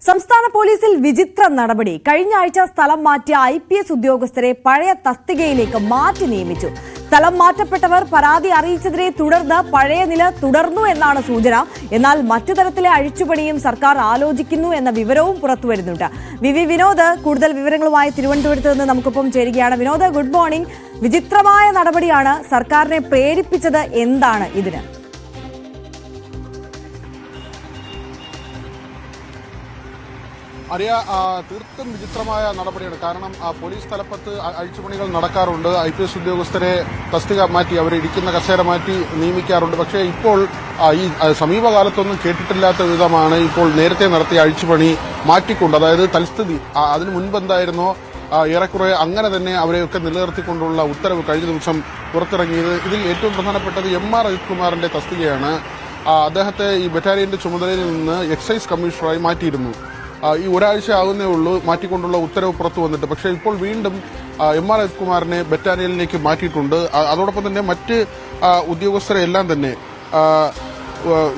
സംസ്ഥാന പോലീസിൽ വിചിത്ര നടപടി. കഴിഞ്ഞ ആഴ്ച സ്ഥലം മാറ്റിയ IPS ഉദ്യോഗസ്ഥരെ പഴയ തസ്തികയിലേക്ക് മാറ്റി നിയമിച്ചു. സ്ഥലം മാറ്റപ്പെട്ടവർ പരാതി അറിയിച്ചതിനെ തുടർന്ന് പഴയ നില തുടർന്നു എന്നാണ് സൂചന. എന്നാൽ മറ്റു തരത്തിലെ അഴിച്ചുപണിയും സർക്കാർ ആലോചിക്കുന്നു എന്ന വിവരവും പുറത്തുവരുന്നുണ്ട്. വിനോദ് കൂടുതൽ വിവരങ്ങളുമായി തിരുവനന്തപുരത്ത് നിന്ന് നമുക്കൊപ്പം ചേരുകയാണ്. Vinod, good morning. വിചിത്രമായ നടപടിയാണ്. സർക്കാരിനെ പ്രേരിപ്പിച്ചത് എന്താണ് ഇതിന്? അറിയ തീർത്തും വിചിത്രമായ നടപടിയാണ്. കാരണം പോലീസ് തലപ്പത്ത് അഴിച്ചുപണികൾ നടക്കാറുണ്ട്. IPS ഉദ്യോഗസ്ഥരെ തസ്തിക മാറ്റി അവരെ ഇരിക്കുന്ന കസേര മാറ്റി നിയമിക്കാറുണ്ട്. പക്ഷേ ഇപ്പോൾ ഈ സമീപകാലത്തൊന്നും കേട്ടിട്ടില്ലാത്ത വിധമാണ് ഇപ്പോൾ നേരത്തെ നടത്തിയ അഴിച്ചുപണി മാറ്റിക്കൊണ്ട്, അതായത് തൽസ്ഥിതി അതിനു മുൻപ് എന്തായിരുന്നോ ഏറെക്കുറെ അങ്ങനെ തന്നെ അവരെയൊക്കെ നിലനിർത്തിക്കൊണ്ടുള്ള ഉത്തരവ് കഴിഞ്ഞ ദിവസം പുറത്തിറങ്ങിയത്. ഇതിൽ ഏറ്റവും പ്രധാനപ്പെട്ടത് MR അജിത്കുമാറിന്റെ തസ്തികയാണ്. അദ്ദേഹത്തെ ഈ ബറ്റാലിയന്റെ ചുമതലയിൽ നിന്ന് എക്സൈസ് കമ്മീഷണറായി മാറ്റിയിരുന്നു. ഈ ഒരാഴ്ച ആകുന്നേ ഉള്ളൂ മാറ്റിക്കൊണ്ടുള്ള ഉത്തരവ് പുറത്തു വന്നിട്ട്. പക്ഷേ ഇപ്പോൾ വീണ്ടും MR അജിത്കുമാറിനെ ബറ്റാലിയനിലേക്ക് മാറ്റിയിട്ടുണ്ട്. അതോടൊപ്പം തന്നെ മറ്റ് ഉദ്യോഗസ്ഥരെ എല്ലാം തന്നെ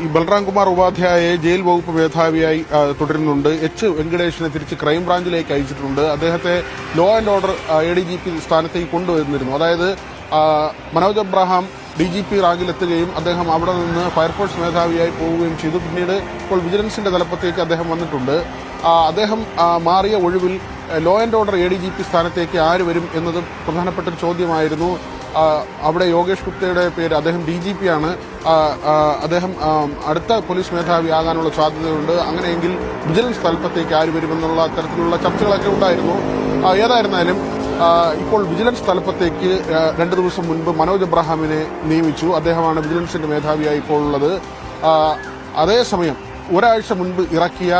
ഈ ബൽറാം കുമാർ ഉപാധ്യായയെ ജയിൽ വകുപ്പ് മേധാവിയായി തുടരുന്നുണ്ട്. വെങ്കടേഷിനെ തിരിച്ച് ക്രൈംബ്രാഞ്ചിലേക്ക് അയച്ചിട്ടുണ്ട്. അദ്ദേഹത്തെ ലോ ആൻഡ് ഓർഡർ ADGP സ്ഥാനത്തേക്ക് കൊണ്ടുവന്നിരുന്നു. അതായത് മനോജ് അബ്രഹാം DGP റാങ്കിലെത്തുകയും അദ്ദേഹം അവിടെ നിന്ന് ഫയർഫോഴ്സ് മേധാവിയായി പോവുകയും ചെയ്തു. പിന്നീട് ഇപ്പോൾ വിജിലൻസിന്റെ തലപ്പത്തേക്ക് അദ്ദേഹം വന്നിട്ടുണ്ട്. അദ്ദേഹം മാറിയ ഒഴിവിൽ ലോ ആൻഡ് ഓർഡർ ADGP സ്ഥാനത്തേക്ക് ആര് വരും എന്നത് പ്രധാനപ്പെട്ട ഒരു ചോദ്യമായിരുന്നു. അവിടെ യോഗേഷ് ഗുപ്തയുടെ പേര്, അദ്ദേഹം DGP ആണ്. അദ്ദേഹം അടുത്ത പോലീസ് മേധാവി ആകാനുള്ള സാധ്യതയുണ്ട്. അങ്ങനെയെങ്കിൽ വിജിലൻസ് തലപ്പത്തേക്ക് ആര് വരുമെന്നുള്ള തരത്തിലുള്ള ചർച്ചകളൊക്കെ ഉണ്ടായിരുന്നു. ഏതായിരുന്നാലും ഇപ്പോൾ വിജിലൻസ് തലപ്പത്തേക്ക് 2 ദിവസം മുൻപ് മനോജ് അബ്രഹാമിനെ നിയമിച്ചു. അദ്ദേഹമാണ് വിജിലൻസിന്റെ മേധാവിയായി ഇപ്പോൾ ഉള്ളത്. അതേസമയം ഒരാഴ്ച മുൻപ് ഇറക്കിയ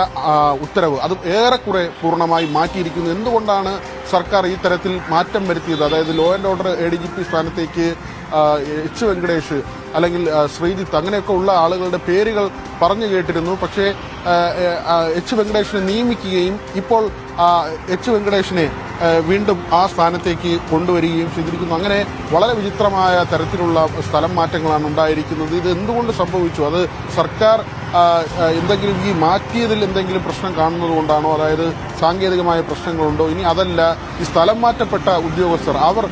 ഉത്തരവ് അത് ഏറെക്കുറെ പൂർണ്ണമായി മാറ്റിയിരിക്കുന്നു. എന്തുകൊണ്ടാണ് സർക്കാർ ഈ തരത്തിൽ മാറ്റം വരുത്തിയത്? അതായത് ലോ ആൻഡ് ഓർഡർ ADGP സ്ഥാനത്തേക്ക് വെങ്കടേഷ് അല്ലെങ്കിൽ ശ്രീജിത്ത് അങ്ങനെയൊക്കെ ഉള്ള ആളുകളുടെ പേരുകൾ പറഞ്ഞു കേട്ടിരുന്നു. പക്ഷേ വെങ്കടേഷിനെ നിയമിക്കുകയും ഇപ്പോൾ വെങ്കടേഷിനെ വീണ്ടും ആ സ്ഥാനത്തേക്ക് കൊണ്ടുവരികയും ചെയ്തിരിക്കുന്നു. അങ്ങനെ വളരെ വിചിത്രമായ തരത്തിലുള്ള സ്ഥലം മാറ്റങ്ങളാണ് ഉണ്ടായിരിക്കുന്നത്. ഇത് എന്തുകൊണ്ട് സംഭവിച്ചു? അത് സർക്കാർ എന്തെങ്കിലും ഈ മാറ്റിയതിൽ എന്തെങ്കിലും പ്രശ്നം കാണുന്നത് കൊണ്ടാണോ? അതായത് സാങ്കേതികമായ പ്രശ്നങ്ങളുണ്ടോ? ഇനി അതല്ല, ഈ സ്ഥലം മാറ്റപ്പെട്ട ഉദ്യോഗസ്ഥർ അവർ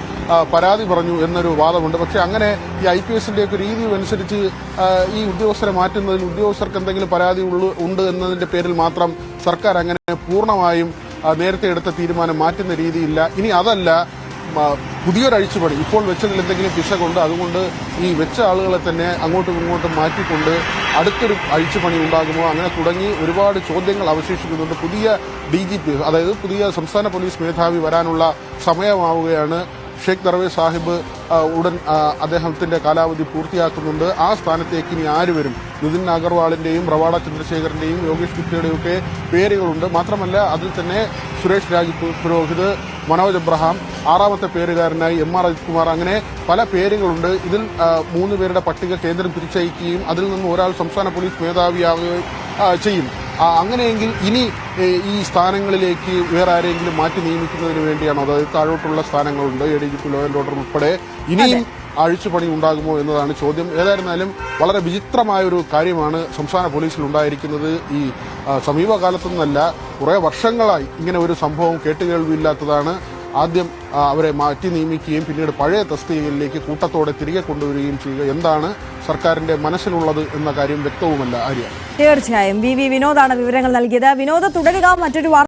പരാതി പറഞ്ഞു എന്നൊരു വാദമുണ്ട്. പക്ഷെ അങ്ങനെ ഈ IPSന്റെ ഒക്കെ രീതി അനുസരിച്ച് ഈ ഉദ്യോഗസ്ഥരെ മാറ്റുന്നതിൽ ഉദ്യോഗസ്ഥർക്ക് എന്തെങ്കിലും പരാതി ഉണ്ട് എന്നതിന്റെ പേരിൽ മാത്രം സർക്കാർ അങ്ങനെ പൂർണ്ണമായും നേരത്തെ എടുത്ത തീരുമാനം മാറ്റുന്ന രീതിയില്ല. ഇനി അതല്ല, പുതിയൊരു അഴിച്ചുപണി ഇപ്പോൾ വെച്ചതിൽ എന്തെങ്കിലും പിശകുണ്ട്, അതുകൊണ്ട് ഈ വെച്ച ആളുകളെ തന്നെ അങ്ങോട്ടും ഇങ്ങോട്ടും മാറ്റിക്കൊണ്ട് അടുത്തൊരു അഴിച്ചുപണി ഉണ്ടാകുമോ? അങ്ങനെ തുടങ്ങി ഒരുപാട് ചോദ്യങ്ങൾ അവശേഷിക്കുന്നുണ്ട്. പുതിയ DGP, അതായത് പുതിയ സംസ്ഥാന പോലീസ് മേധാവി വരാനുള്ള സമയമാവുകയാണ്. ഷെയ്ഖ് ദർവേഷ് സാഹിബ് ഉടൻ അദ്ദേഹത്തിന്റെ കാലാവധി പൂർത്തിയാക്കുന്നുണ്ട്. ആ സ്ഥാനത്തേക്ക് ഇനി ആര് വരും? നിതിൻ അഗർവാളിന്റെയും റവാഡ ചന്ദ്രശേഖരന്റെയും യോഗേഷ് ഗുപ്തയുടെയും ഒക്കെ പേരുകളുണ്ട്. മാത്രമല്ല അതിൽ തന്നെ സുരേഷ് രാജ് പുരോഹിത്, മനോജ് അബ്രഹാം, 6ാമത്തെ പേരുകാരനായി MR അജിത്കുമാർ, അങ്ങനെ പല പേരുകളുണ്ട്. ഇതിൽ 3 പേരുടെ പട്ടിക കേന്ദ്രം തിരിച്ചയക്കുകയും അതിൽ നിന്ന് ഒരാൾ സംസ്ഥാന പോലീസ് മേധാവിയാവുകയും ചെയ്യും. അങ്ങനെയെങ്കിൽ ഇനി ഈ സ്ഥാനങ്ങളിലേക്ക് വേറെ ആരെങ്കിലും മാറ്റി നിയമിക്കുന്നതിന് വേണ്ടിയാണോ? അതായത് താഴോട്ടുള്ള സ്ഥാനങ്ങളുണ്ട്, ADGP, ലോ ആൻഡ് ഓർഡർ ഉൾപ്പെടെ. ഇനിയും അഴിച്ചുപണി ഉണ്ടാകുമോ എന്നതാണ് ചോദ്യം. ഏതായിരുന്നാലും വളരെ വിചിത്രമായൊരു കാര്യമാണ് സംസ്ഥാന പോലീസിൽ ഉണ്ടായിരിക്കുന്നത്. ഈ സമീപകാലത്തൊന്നല്ല, കുറെ വർഷങ്ങളായി ഇങ്ങനെ ഒരു സംഭവം കേട്ടുകേൾവിയില്ലാത്തതാണ്. ആദ്യം അവരെ മാറ്റി നിയമിക്കുകയും പിന്നീട് പഴയ തസ്തികയിലേക്ക് കൂട്ടത്തോടെ തിരികെ കൊണ്ടുവരികയും ചെയ്യുക. എന്താണ് സർക്കാരിന്റെ മനസ്സിലുള്ളത് എന്ന കാര്യം വ്യക്തവുമല്ല. ആര്യ, തീർച്ചയായും വിനോദാണ് വിവരങ്ങൾ നൽകിയത്. വിനോദ്, തുടരുക. മറ്റൊരു